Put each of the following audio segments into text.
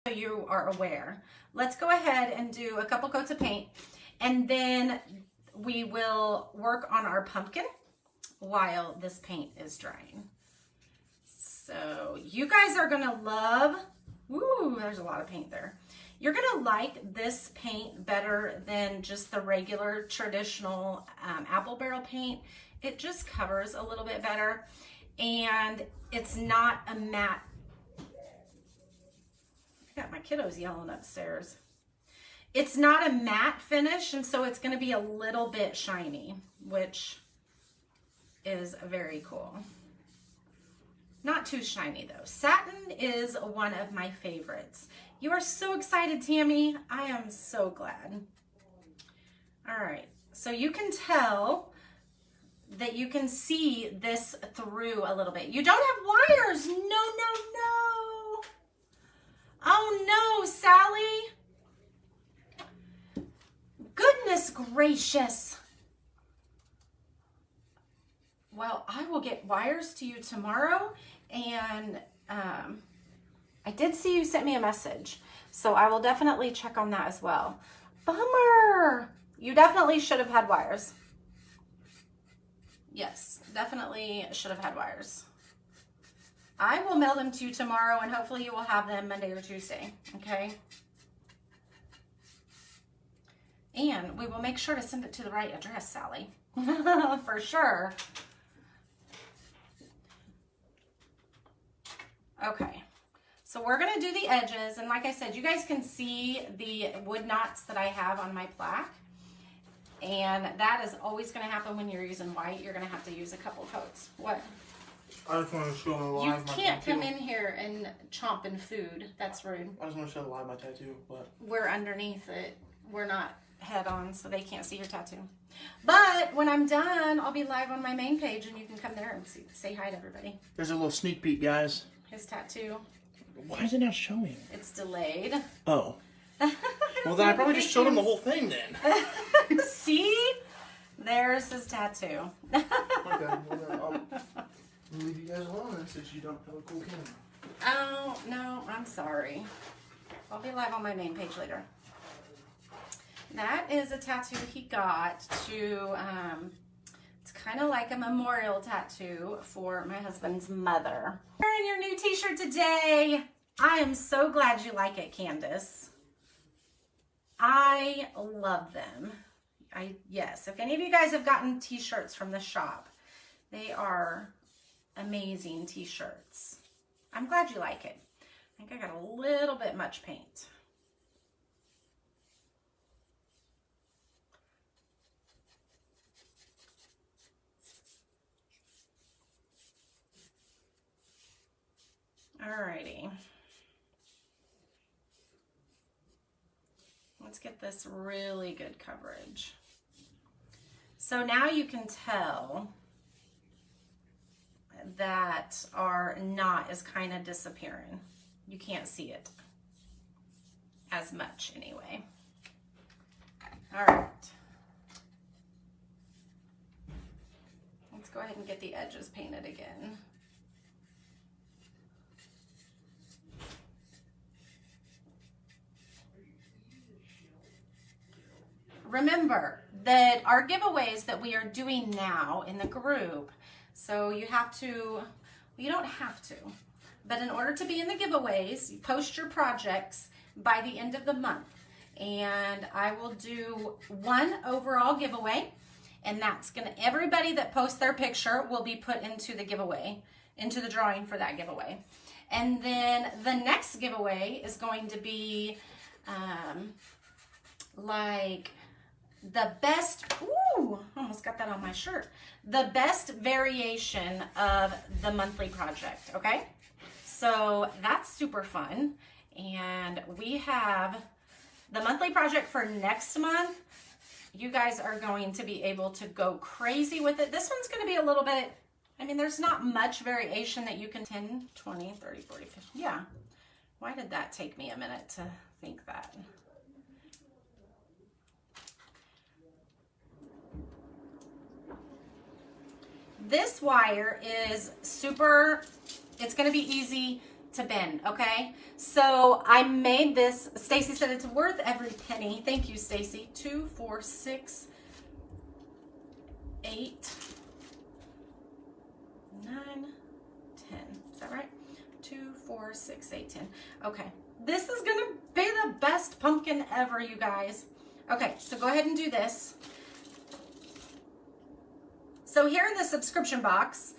so you are aware. Let's go ahead and do a couple coats of paint, and then we will work on our pumpkin while this paint is drying. So you guys are gonna love, woo, there's a lot of paint there. You're gonna like this paint better than just the regular traditional apple barrel paint. It just covers a little bit better, and it's not a matte. I got my kiddos yelling upstairs. It's not a matte finish, and so it's gonna be a little bit shiny, which is very cool. Not too shiny though. Satin is one of my favorites. You are so excited, Tammy. I am so glad. All right, so you can tell that you can see this through a little bit. You don't have wires. No, no, no. Oh no, Sally. Goodness gracious. Well, I will get wires to you tomorrow, and I did see you sent me a message, so I will definitely check on that as well. Bummer. You definitely should have had wires. Yes, definitely should have had wires. I will mail them to you tomorrow, and hopefully you will have them Monday or Tuesday, okay? And we will make sure to send it to the right address, Sally, for sure. Okay, so we're gonna do the edges, and like I said, you guys can see the wood knots that I have on my plaque, and that is always gonna happen when you're using white. You're gonna have to use a couple coats. What? I just want to show them You live my can't tattoo. come in here and chomp in food. That's rude. I just want to show live my tattoo, but We're underneath it. We're not head on, so they can't see your tattoo. But when I'm done, I'll be live on my main page, and you can come there and say hi to everybody. there's a little sneak peek, guys. His tattoo. Why is it not showing? It's delayed. Oh. Well, then I probably just showed him the whole thing then. See? There's his tattoo. Okay, well then I'll leave you guys alone then, since you don't have a cool camera. Oh, no, I'm sorry. I'll be live on my main page later. That is a tattoo he got to, it's kind of like a memorial tattoo for my husband's mother. Wearing your new t-shirt today. I am so glad you like it, Candace. I love them. Yes, if any of you guys have gotten t-shirts from the shop, they are amazing t-shirts. I'm glad you like it. I think I got a little bit much paint. Alrighty. Let's get this really good coverage. So now you can tell that our knot is kind of disappearing. You can't see it as much anyway. All right. Let's go ahead and get the edges painted again. Remember that our giveaways that we are doing now in the group, so you have to, well, you don't have to, but in order to be in the giveaways, you post your projects by the end of the month. And I will do one overall giveaway, and that's gonna, everybody that posts their picture will be put into the giveaway, into the drawing for that giveaway. And then the next giveaway is going to be like the best, ooh, almost got that on my shirt. The best variation of the monthly project, okay? So that's super fun. And we have the monthly project for next month. You guys are going to be able to go crazy with it. This one's gonna be a little bit, I mean, there's not much variation that you can, 10, 20, 30, 40, 50, yeah. Why did that take me a minute to think that? This wire is super, it's gonna be easy to bend, okay? So I made this. Stacy said it's worth every penny. Thank you, Stacy. 2, 4, 6, 8, 9, 10. Is that right? 2, 4, 6, 8, 10. Okay. This is gonna be the best pumpkin ever, you guys. Okay, so go ahead and do this. So here in the subscription box,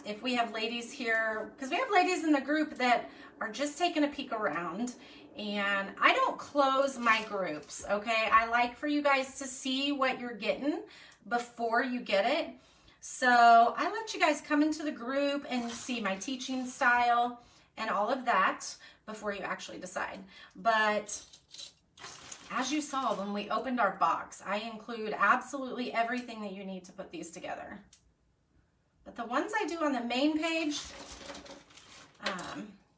if we have ladies here, because we have ladies in the group that are just taking a peek around, and I don't close my groups, okay? I like for you guys to see what you're getting before you get it. So I let you guys come into the group and see my teaching style and all of that before you actually decide. But as you saw when we opened our box, I include absolutely everything that you need to put these together. But the ones I do on the main page,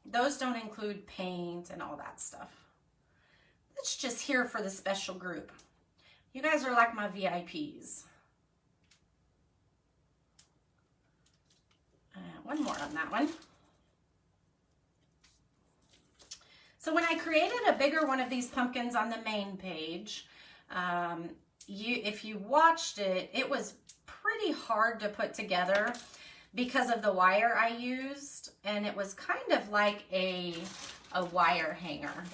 those don't include paint and all that stuff. It's just here for the special group. You guys are like my VIPs. One more on that one. So when I created a bigger one of these pumpkins on the main page, if you watched it, it was pretty hard to put together because of the wire I used, and it was kind of like a wire hanger.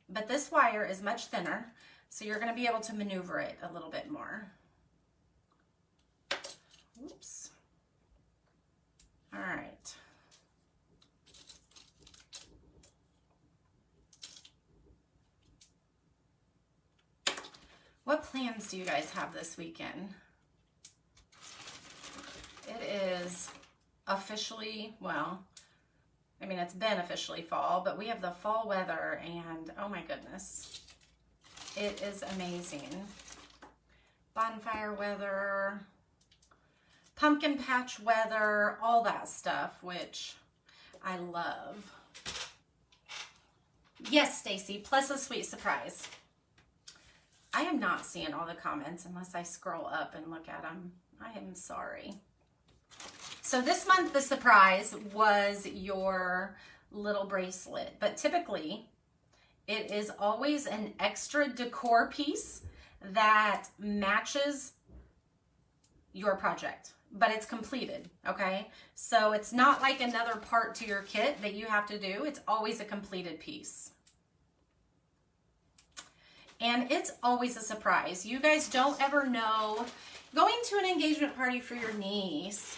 But this wire is much thinner, so you're going to be able to maneuver it a little bit more. Oops. All right. What plans do you guys have this weekend? It is officially, well, I mean, it's been officially fall, but we have the fall weather, and oh my goodness, it is amazing. Bonfire weather, pumpkin patch weather, all that stuff, which I love. Yes, Stacy, plus a sweet surprise. I am not seeing all the comments unless I scroll up and look at them. I am sorry. So this month, the surprise was your little bracelet, but typically it is always an extra decor piece that matches your project, but it's completed, okay? So it's not like another part to your kit that you have to do. It's always a completed piece. And it's always a surprise. You guys don't ever know. Going to an engagement party for your niece.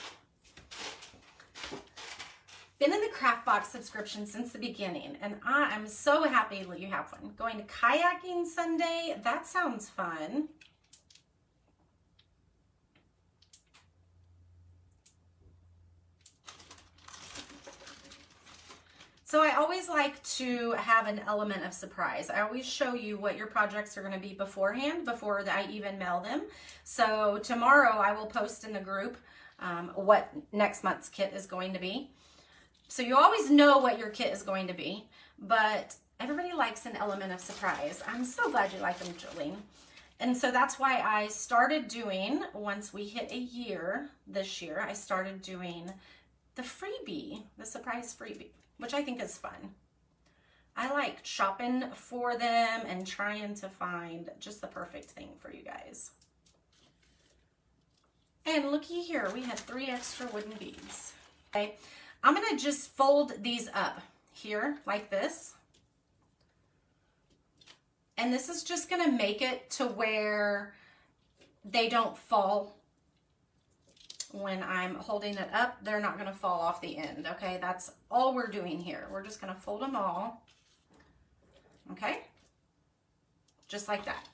Been in the craft box subscription since the beginning, and I am so happy that you have one. Going to kayaking Sunday, that sounds fun. So I always like to have an element of surprise. I always show you what your projects are going to be beforehand, before I even mail them. So tomorrow I will post in the group what next month's kit is going to be. So you always know what your kit is going to be, but everybody likes an element of surprise. I'm so glad you like them, Jolene. And so that's why I started doing, once we hit a year this year, I started doing the freebie, the surprise freebie, which I think is fun. I like shopping for them and trying to find just the perfect thing for you guys. And looky here, we had 3 extra wooden beads. Okay, I'm gonna just fold these up here like this. And this is just gonna make it to where they don't fall. When I'm holding it up, they're not going to fall off the end, okay? That's all we're doing here. We're just going to fold them all, okay? Just like that.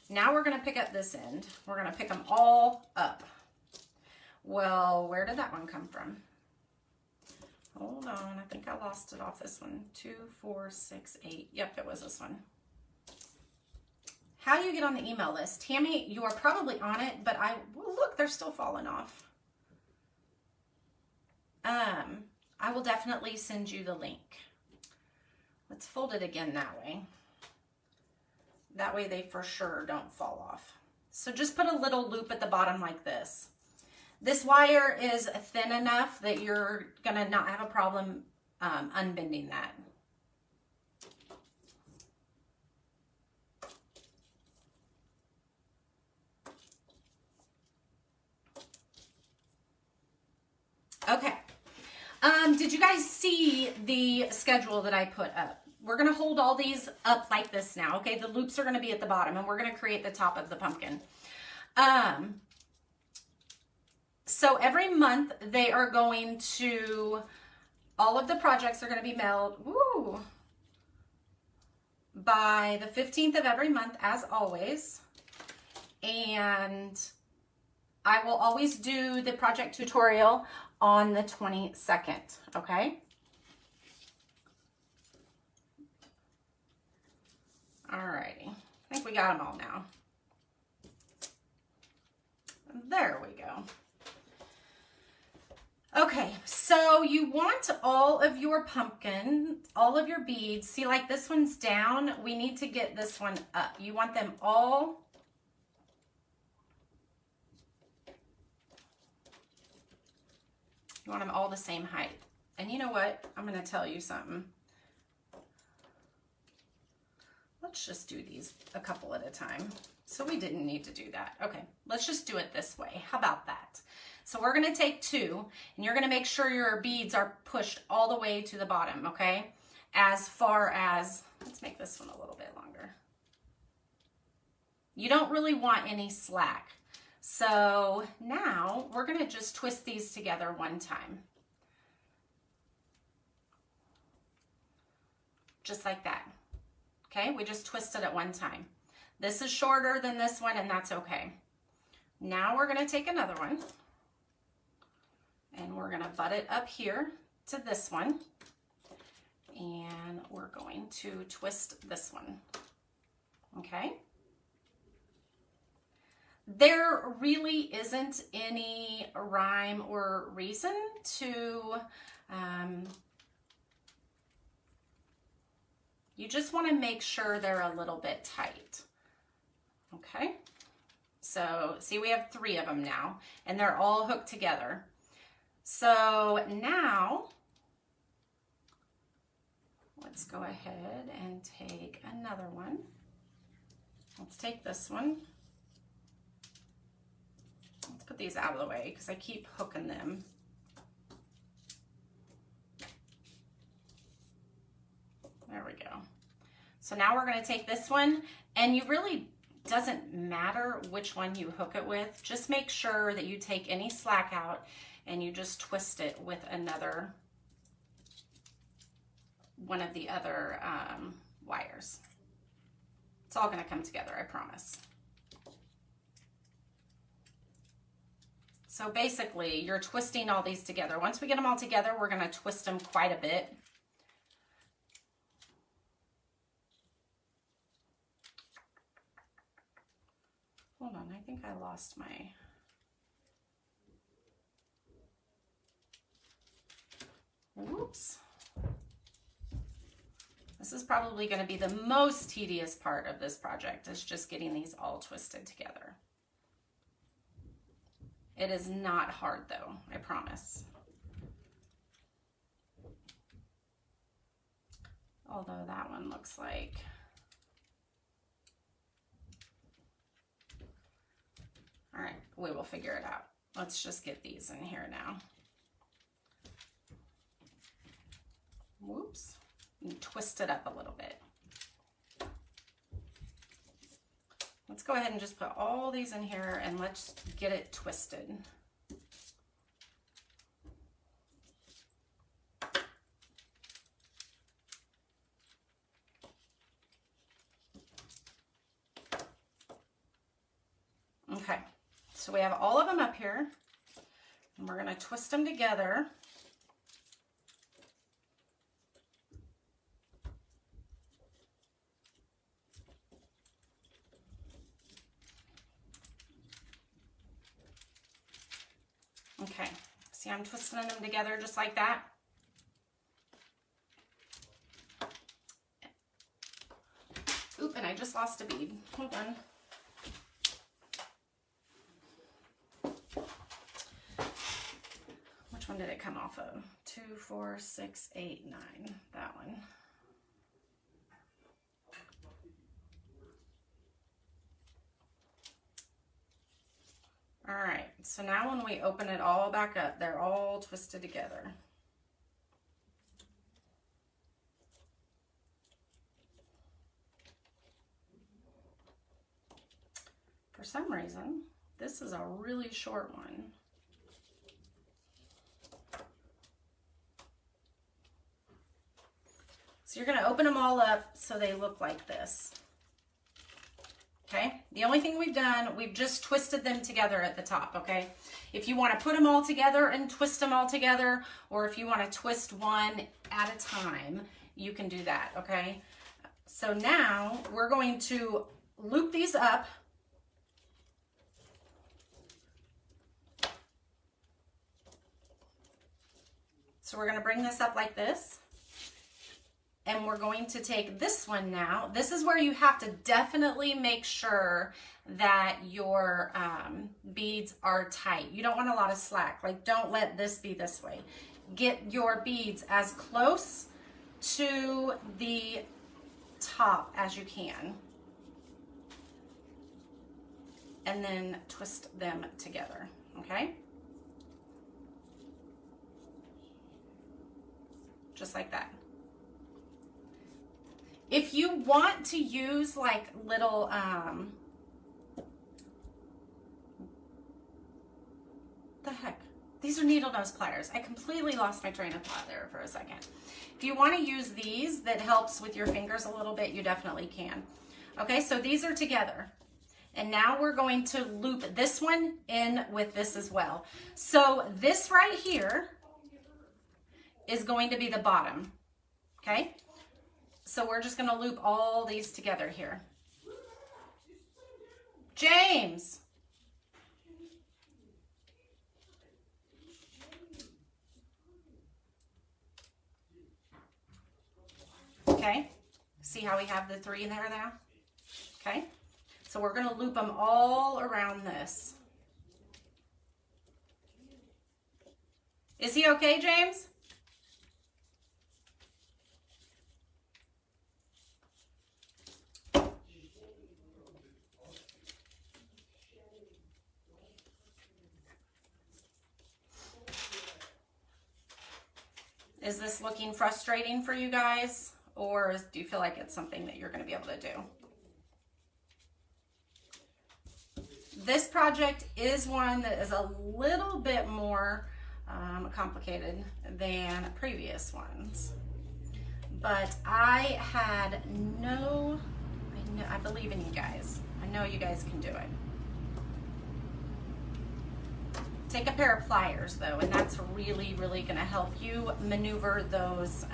Now we're going to pick up this end. We're going to pick them all up. Well, where did that one come from? Hold on, I think I lost it off this one. 2, 4, 6, 8. Yep, it was this one. How do you get on the email list? Tammy, you are probably on it, but well, look, they're still falling off. I will definitely send you the link. Let's fold it again that way. That way they for sure don't fall off. So just put a little loop at the bottom like this. This wire is thin enough that you're gonna not have a problem unbending that. Okay. Did you guys see the schedule that I put up? We're going to hold all these up like this now, okay? The loops are going to be at the bottom, and we're going to create the top of the pumpkin. So every month they are going to, all of the projects are going to be mailed, by the 15th of every month, as always. And I will always do the project tutorial on the 22nd, okay? Alrighty, I think we got them all now. There we go. Okay, so you want all of your pumpkin, all of your beads. See, like this one's down. We need to get this one up. You want them all. You want them all the same height. And you know what? I'm going to tell you something. Let's just do these a couple at a time. So we didn't need to do that. Okay, let's just do it this way. How about that? So we're going to take 2, and you're going to make sure your beads are pushed all the way to the bottom, okay? As far as, let's make this one a little bit longer. You don't really want any slack. So now we're going to just twist these together one time. Just like that. Okay, we just twisted it one time. This is shorter than this one, and that's okay. Now we're going to take another one, and we're going to butt it up here to this one, and we're going to twist this one. Okay. There really isn't any rhyme or reason to, you just want to make sure they're a little bit tight. Okay, so see, we have 3 of them now, and they're all hooked together. So now, let's go ahead and take another one. Let's take this one. Let's put these out of the way because I keep hooking them. There we go. So now we're going to take this one, and you really doesn't matter which one you hook it with. Just make sure that you take any slack out and you just twist it with another one of the other wires. It's all going to come together, I promise. So basically, you're twisting all these together. Once we get them all together, we're going to twist them quite a bit. Hold on, I think I lost my... Whoops. This is probably going to be the most tedious part of this project, is just getting these all twisted together. It is not hard though, I promise. Although that one looks like... All right, we will figure it out. Let's just get these in here now. Whoops, and twist it up a little bit. Let's go ahead and just put all these in here and let's get it twisted. Okay, so we have all of them up here, and we're going to twist them together. Okay, see, I'm twisting them together just like that. Oop, and I just lost a bead. Hold on. one did it come off of? 2, 4, 6, 8, 9. That one. All right, so now when we open it all back up, they're all twisted together. For some reason, this is a really short one. So you're going to open them all up so they look like this. Okay, the only thing we've done, we've just twisted them together at the top, okay? If you want to put them all together and twist them all together, or if you want to twist one at a time, you can do that, okay? So now we're going to loop these up. So we're going to bring this up like this. And we're going to take this one now. This is where you have to definitely make sure that your beads are tight. You don't want a lot of slack. Like, don't let this be this way. Get your beads as close to the top as you can. And then twist them together, okay? Just like that. If you want to use like little, the heck? These are needle nose pliers. I completely lost my train of thought there for a second. If you want to use these, that helps with your fingers a little bit, you definitely can. Okay, so these are together. And now we're going to loop this one in with this as well. So this right here is going to be the bottom, okay? So we're just going to loop all these together here. James. Okay. See how we have the 3 in there now? Okay. So we're going to loop them all around this. Is he okay, James? Is this looking frustrating for you guys, or do you feel like it's something that you're going to be able to do? This project is one that is a little bit more complicated than previous ones, but I believe in you guys. I know you guys can do it. Take a pair of pliers though, and that's really, really going to help you maneuver those,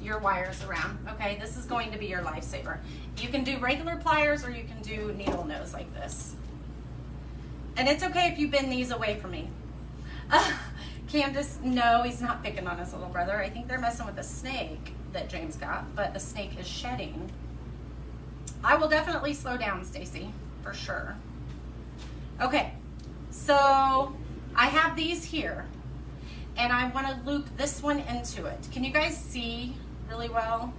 your wires around. Okay, this is going to be your lifesaver. You can do regular pliers or you can do needle nose like this. And it's okay if you bend these away from me. Candace, no, he's not picking on his little brother. I think they're messing with the snake that James got, but the snake is shedding. I will definitely slow down, Stacy, for sure. Okay. So I have these here and I want to loop this one into it. Can you guys see really well?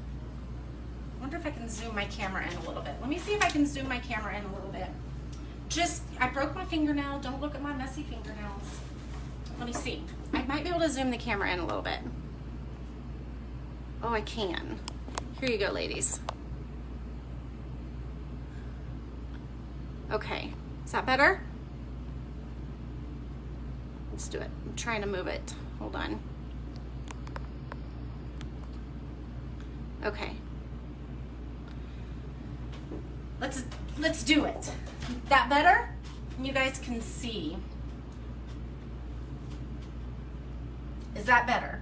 I wonder if I can zoom my camera in a little bit. Let me see if I can zoom my camera in a little bit. I broke my fingernail. Don't look at my messy fingernails. Let me see. I might be able to zoom the camera in a little bit. Oh, I can. Here you go, ladies. Okay. Is that better? Let's do it. I'm trying to move it. Hold on. Okay. Let's do it. That better? You guys can see. Is that better?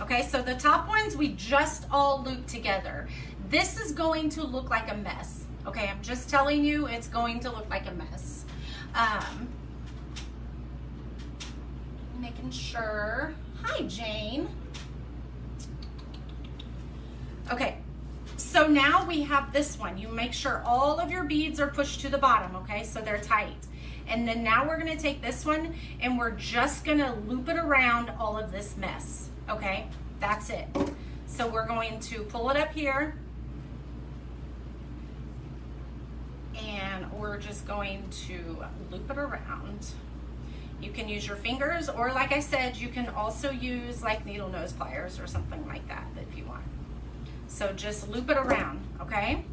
Okay, so the top ones we just all looped together. This is going to look like a mess. Okay, I'm just telling you, it's going to look like a mess. Making sure. Hi, Jane. Okay, so now we have this one. You make sure all of your beads are pushed to the bottom, okay, so they're tight. And then now we're gonna take this one and we're just gonna loop it around all of this mess, okay? That's it. So we're going to pull it up here and we're just going to loop it around. You can use your fingers, or like I said, you can also use like needle nose pliers or something like that if you want. So just loop it around, okay?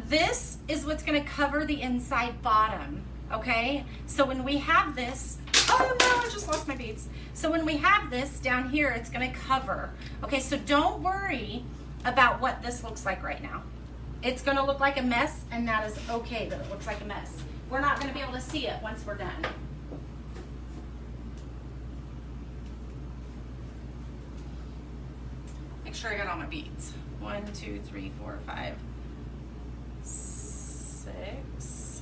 This is what's gonna cover the inside bottom, okay? So when we have this, oh no, I just lost my beads. So when we have this down here, it's gonna cover. Okay, so don't worry about what this looks like right now. It's gonna look like a mess, and that is okay that it looks like a mess. We're not gonna be able to see it once we're done. Make sure I got all my beads. 1, 2, 3, 4, 5, 6,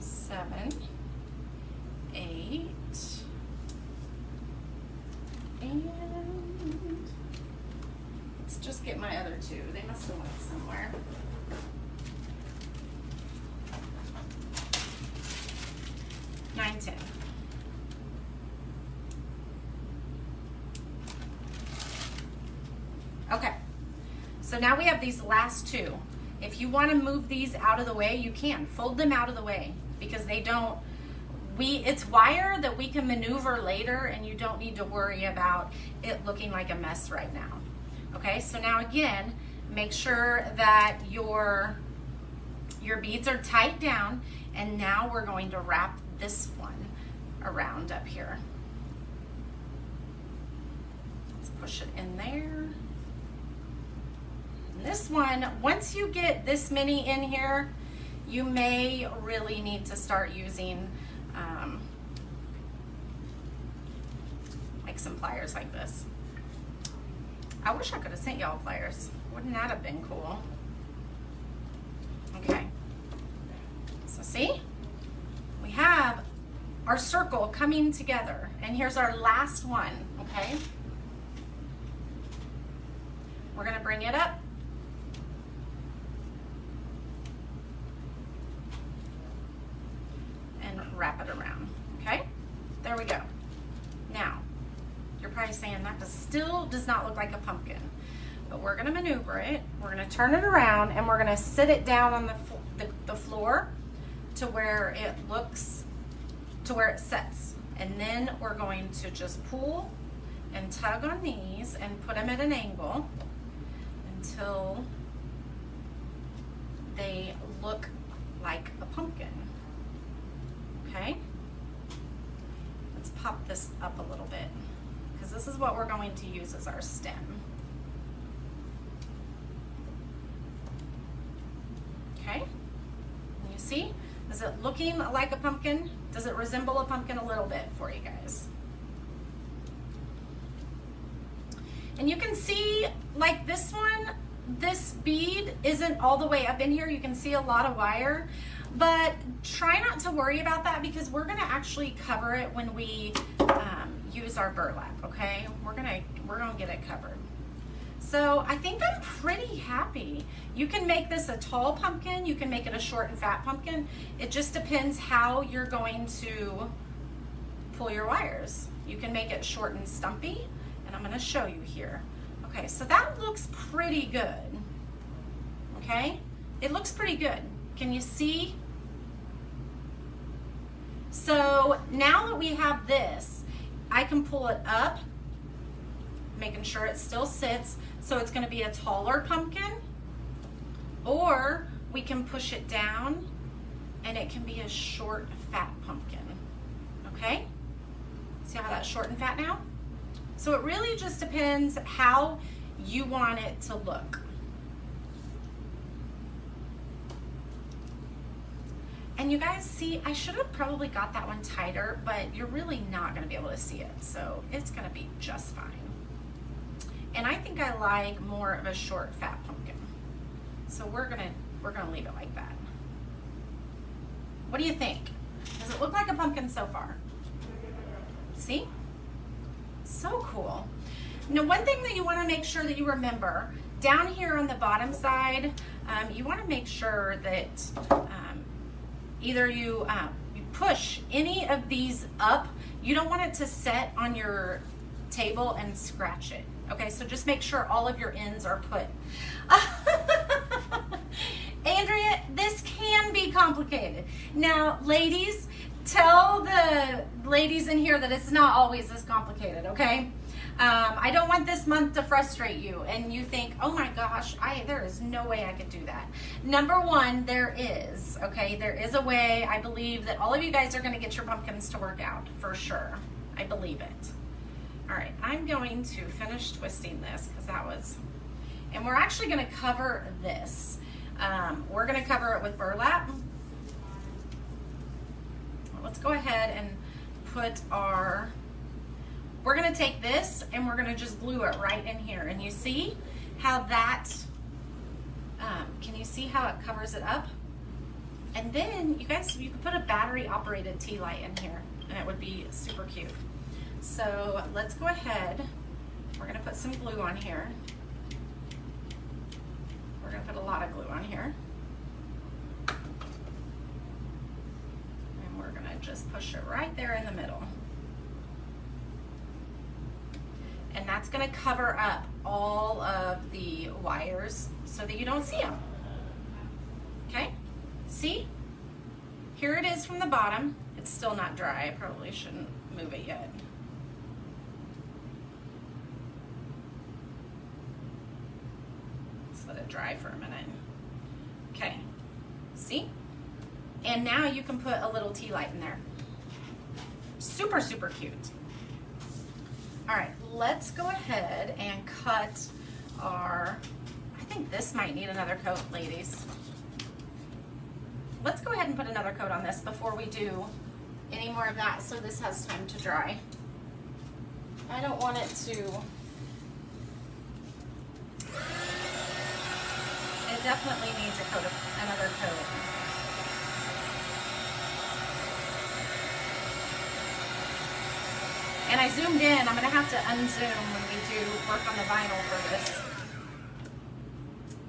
7, 8, and let's just get my other two. They must have went somewhere. Nine, 10. Okay, so now we have these last two. If you want to move these out of the way, you can. Fold them out of the way because they don't, it's wire that we can maneuver later, and you don't need to worry about it looking like a mess right now. Okay, so now again, make sure that your beads are tight down, and now we're going to wrap this one around up here. Let's push it in there. And this one, once you get this many in here, you may really need to start using like some pliers like this. I wish I could have sent y'all pliers. Wouldn't that have been cool? Okay, so see, we have our circle coming together, and here's our last one, okay? We're gonna bring it up. And wrap it around, okay? There we go. Now, you're probably saying that still does not look like a pumpkin, but we're gonna maneuver it. We're gonna turn it around, and we're gonna sit it down on the floor to where it looks, to where it sets. And then we're going to just pull and tug on these and put them at an angle until they look like a pumpkin. Okay? Let's pop this up a little bit, because this is what we're going to use as our stem. Okay? And you see? Is it looking like a pumpkin? Does it resemble a pumpkin a little bit for you guys? And you can see, like this one, this bead isn't all the way up in here. You can see a lot of wire, but try not to worry about that, because we're gonna actually cover it when we use our burlap, okay? We're gonna get it covered. So I think I'm pretty happy. You can make this a tall pumpkin, you can make it a short and fat pumpkin. It just depends how you're going to pull your wires. You can make it short and stumpy, and I'm gonna show you here. Okay, so that looks pretty good, okay? It looks pretty good. Can you see? So now that we have this, I can pull it up, making sure it still sits, so it's gonna be a taller pumpkin, or we can push it down and it can be a short, fat pumpkin, okay? See how that's short and fat now? So it really just depends how you want it to look. And you guys see, I should have probably got that one tighter, but you're really not gonna be able to see it, so it's gonna be just fine. And I think I like more of a short, fat pumpkin. So we're gonna leave it like that. What do you think? Does it look like a pumpkin so far? See? So cool. Now, one thing that you wanna make sure that you remember, down here on the bottom side, you wanna make sure that either you push any of these up. You don't want it to set on your table and scratch it. Okay, so just make sure all of your ends are put. Andrea, this can be complicated. Now, ladies, tell the ladies in here that it's not always this complicated, okay? I don't want this month to frustrate you and you think, oh my gosh, there is no way I could do that. Number one, there is, okay? There is a way. I believe that all of you guys are going to get your pumpkins to work out for sure. I believe it. All right, I'm going to finish twisting this because that was, and we're actually going to cover this. We're going to cover it with burlap. Let's go ahead and put our, we're going to take this and we're going to just glue it right in here. And you see how that, can you see how it covers it up? And then you guys, you can put a battery operated tea light in here and it would be super cute. So let's go ahead. We're going to put some glue on here. We're going to put a lot of glue on here. And we're going to just push it right there in the middle. And that's going to cover up all of the wires so that you don't see them. Okay? See? Here it is from the bottom. It's still not dry. I probably shouldn't move it yet. Let it dry for a minute. Okay, see? And now you can put a little tea light in there. Super, super cute. All right, let's go ahead and cut our, I think this might need another coat, ladies. Let's go ahead and put another coat on this before we do any more of that so this has time to dry. I don't want it to, it definitely needs a coat of, another coat. And I zoomed in. I'm going to have to unzoom when we do work on the vinyl for this.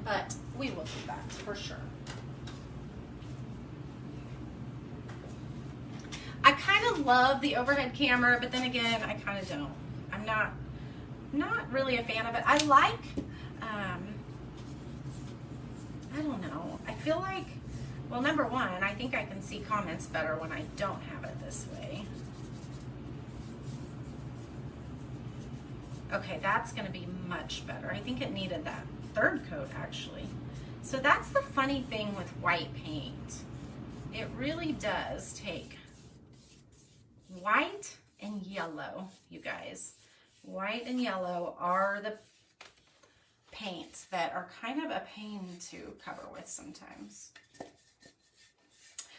But we will do that for sure. I kind of love the overhead camera, but then again, I kind of don't. I'm not really a fan of it. I like, I don't know. I feel like, well, number one, I think I can see comments better when I don't have it this way. Okay, that's going to be much better. I think it needed that third coat, actually. So that's the funny thing with white paint. It really does take white and yellow, you guys. White and yellow are the paints that are kind of a pain to cover with sometimes.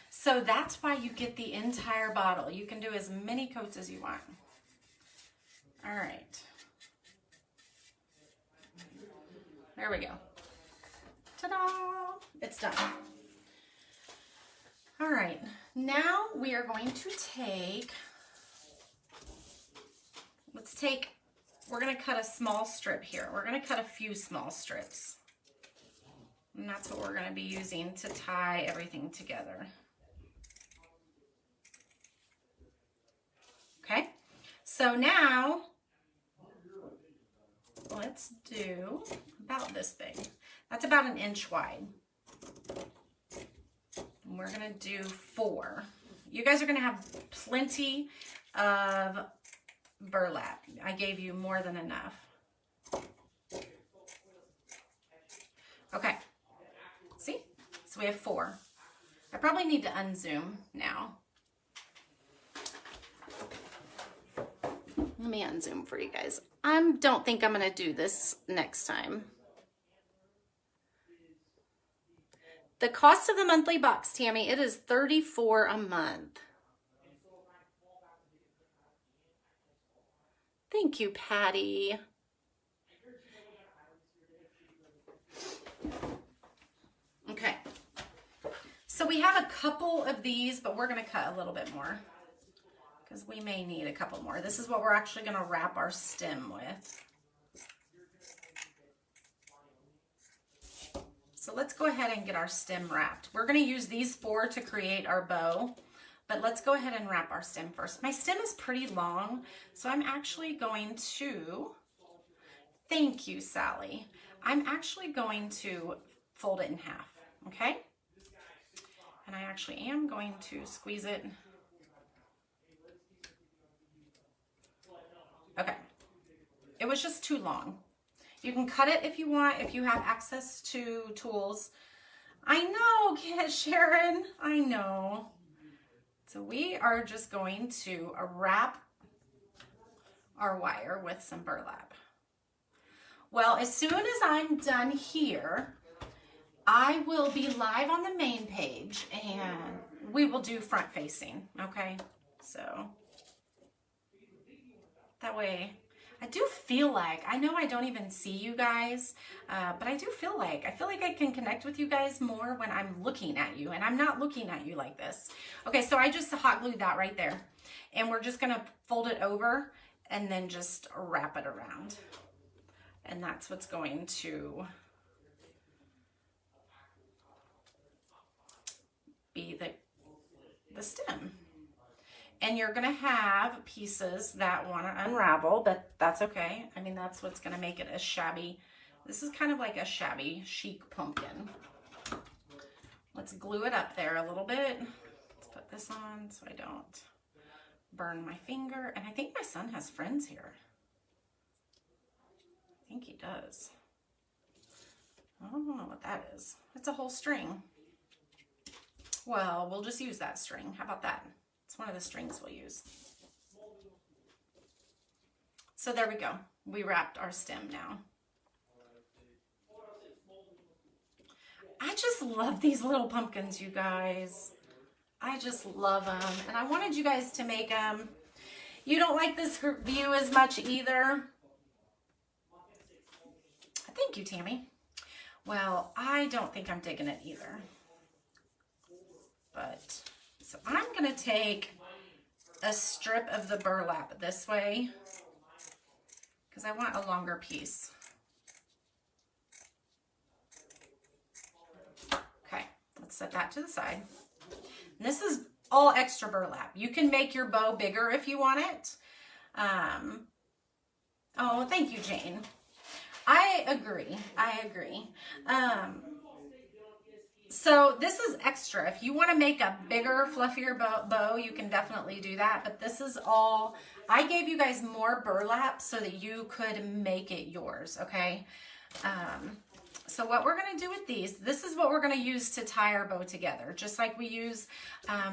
So that's why you get the entire bottle. You can do as many coats as you want. All right. There we go. Ta-da! It's done. All right. Now we are going to take, we're going to cut a small strip here. We're going to cut a few small strips. And that's what we're going to be using to tie everything together. Okay. So now let's do about this big. That's about 1 inch wide. And we're going to do 4. You guys are going to have plenty of burlap. I gave you more than enough. Okay. See? So we have 4. I probably need to unzoom now. Let me unzoom for you guys. I don't think I'm going to do this next time. The cost of the monthly box, Tammy, it is $34 a month. Thank you, Patty. Okay. So we have a couple of these, but we're going to cut a little bit more because we may need a couple more. This is what we're actually going to wrap our stem with. So let's go ahead and get our stem wrapped. We're going to use these 4 to create our bow, but let's go ahead and wrap our stem first. My stem is pretty long, so I'm actually going to, thank you, Sally. I'm actually going to fold it in half, okay? And I actually am going to squeeze it. Okay. It was just too long. You can cut it if you want, if you have access to tools. I know, Sharon, I know. So we are just going to wrap our wire with some burlap. Well, as soon as I'm done here, I will be live on the main page and we will do front facing, okay? So that way, I do feel like, I know I don't even see you guys, but I feel like I can connect with you guys more when I'm looking at you, and I'm not looking at you like this. Okay, so I just hot glued that right there, and we're just gonna fold it over and then just wrap it around. And that's what's going to be the stem. And you're gonna have pieces that wanna unravel, but that's okay. I mean, that's what's gonna make it a shabby, this is kind of like a shabby chic pumpkin. Let's glue it up there a little bit. Let's put this on so I don't burn my finger. And I think my son has friends here. I think he does. I don't know what that is. It's a whole string. Well, we'll just use that string. How about that? It's one of the strings we'll use. So there we go. We wrapped our stem now. I just love these little pumpkins, you guys. I just love them. And I wanted you guys to make them. You don't like this view as much either. Thank you, Tammy. Well, I don't think I'm digging it either. But, so I'm going to take a strip of the burlap this way because I want a longer piece. Okay, let's set that to the side. And this is all extra burlap. You can make your bow bigger if you want it. Oh, thank you, Jane. I agree. I agree. So this is extra. If you want to make a bigger, fluffier bow, you can definitely do that. But this is all, I gave you guys more burlap so that you could make it yours, okay? So what we're going to do with these, this is what we're going to use to tie our bow together, just like we use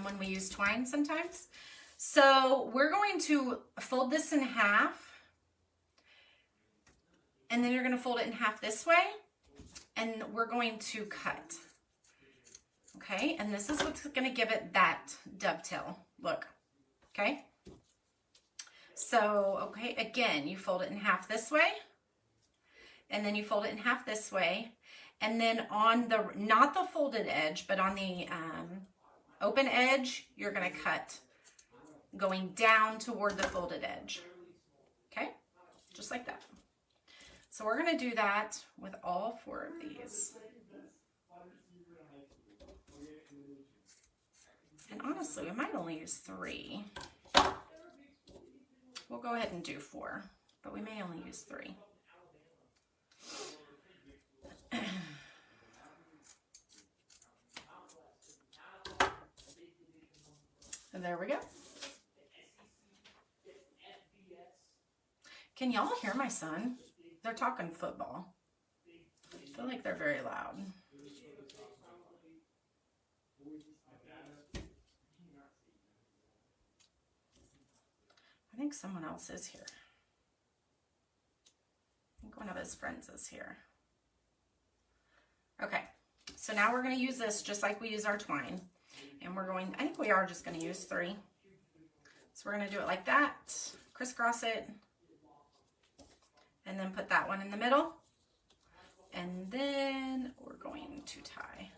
when we use twine sometimes. So we're going to fold this in half. And then you're going to fold it in half this way. And we're going to cut. Okay, and this is what's going to give it that dovetail look. Okay, so okay, again, you fold it in half this way, and then you fold it in half this way, and then on the, not the folded edge, but on the open edge, you're going to cut going down toward the folded edge. Okay, just like that. So we're going to do that with all 4 of these. And honestly, we might only use 3. We'll go ahead and do 4, but we may only use 3. And there we go. Can y'all hear my son? They're talking football. I feel like they're very loud. I think someone else is here. I think one of his friends is here. Okay, so now we're going to use this just like we use our twine. And we're going, I think we are just going to use 3. So we're going to do it like that, crisscross it, and then put that one in the middle. And then we're going to tie.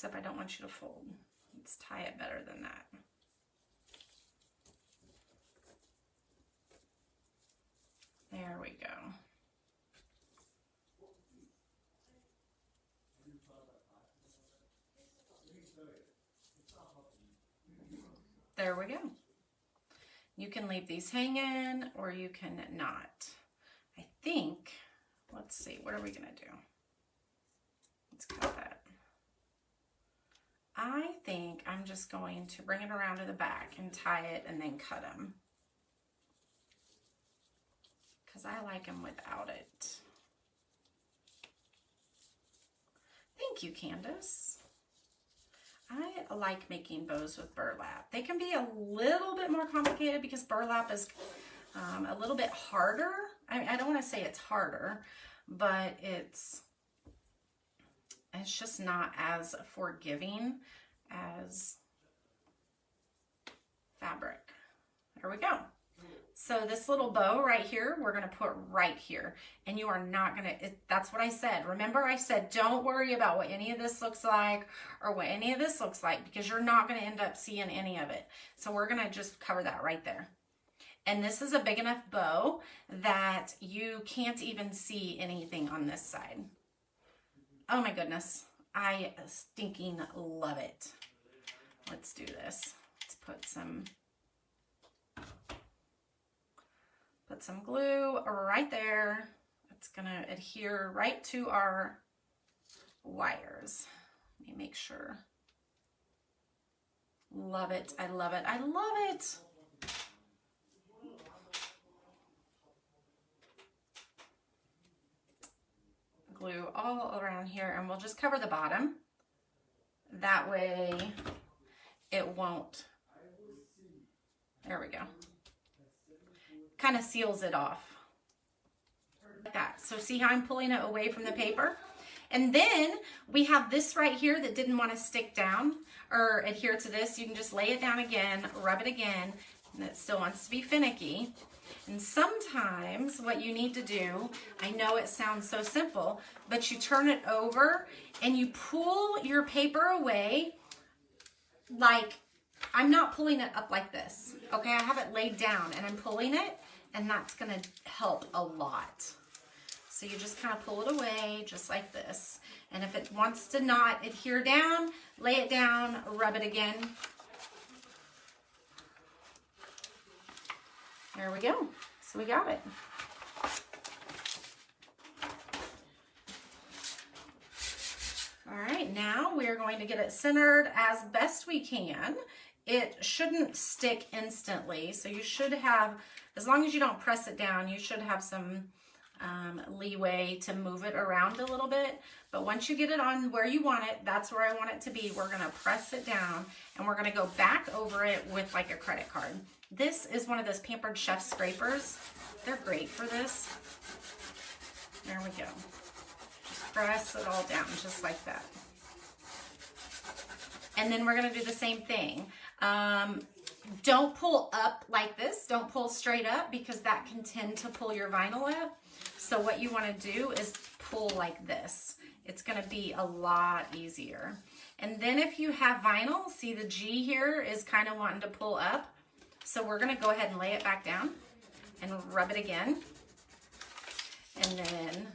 except I don't want you to fold. Let's tie it better than that. There we go. There we go. You can leave these hanging or you can not. I think, let's see, what are we gonna do? Let's cut that. I think I'm just going to bring it around to the back and tie it and then cut them. Because I like them without it. Thank you, Candace. I like making bows with burlap. They can be a little bit more complicated because burlap is a little bit harder. I don't want to say it's harder, but it's just not as forgiving as fabric. There we go. So this little bow right here, we're going to put right here. And you are not going to, that's what I said. Remember I said, don't worry about what any of this looks like or what any of this looks like, because you're not going to end up seeing any of it. So we're going to just cover that right there. And this is a big enough bow that you can't even see anything on this side. Oh my goodness. I stinking love it. Let's do this. Let's put some glue right there. It's gonna adhere right to our wires. Let me make sure. Love it. I love it. I love it. Glue all around here, and we'll just cover the bottom. That way it won't. There we go. Kind of seals it off like that. So see how I'm pulling it away from the paper? And then we have this right here that didn't want to stick down or adhere to this. You can just lay it down again, rub it again, and it still wants to be finicky. And sometimes what you need to do, I know it sounds so simple, but you turn it over and you pull your paper away. Like, I'm not pulling it up like this, okay? I have it laid down and I'm pulling it, and that's gonna help a lot. So you just kind of pull it away just like this. And if it wants to not adhere down, lay it down, rub it again. There we go. So we got it. All right, now we are going to get it centered as best we can. It shouldn't stick instantly, so you should have, as long as you don't press it down, you should have some leeway to move it around a little bit. But once you get it on where you want it, that's where I want it to be. We're gonna press it down and we're gonna go back over it with like a credit card. This is one of those Pampered Chef scrapers. They're great for this. There we go. Just press it all down just like that. And then we're gonna do the same thing. Don't pull up like this. Don't pull straight up because that can tend to pull your vinyl up. So what you want to do is pull like this. It's going to be a lot easier. And then if you have vinyl, see the G here is kind of wanting to pull up. So we're going to go ahead and lay it back down and rub it again. And then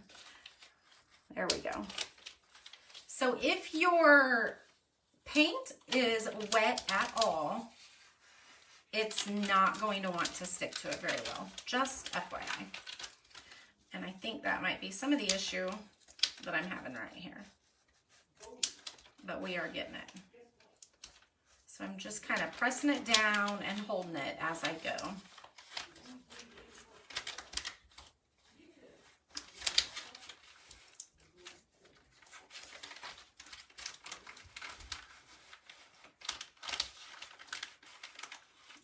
there we go. So if your paint is wet at all, it's not going to want to stick to it very well. Just FYI. And I think that might be some of the issue that I'm having right here. But we are getting it. So I'm just kind of pressing it down and holding it as I go.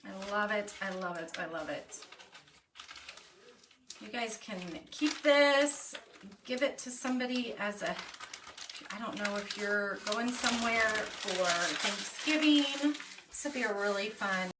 I love it. I love it. I love it. You guys can keep this, give it to somebody as a, I don't know if you're going somewhere for Thanksgiving. This would be a really fun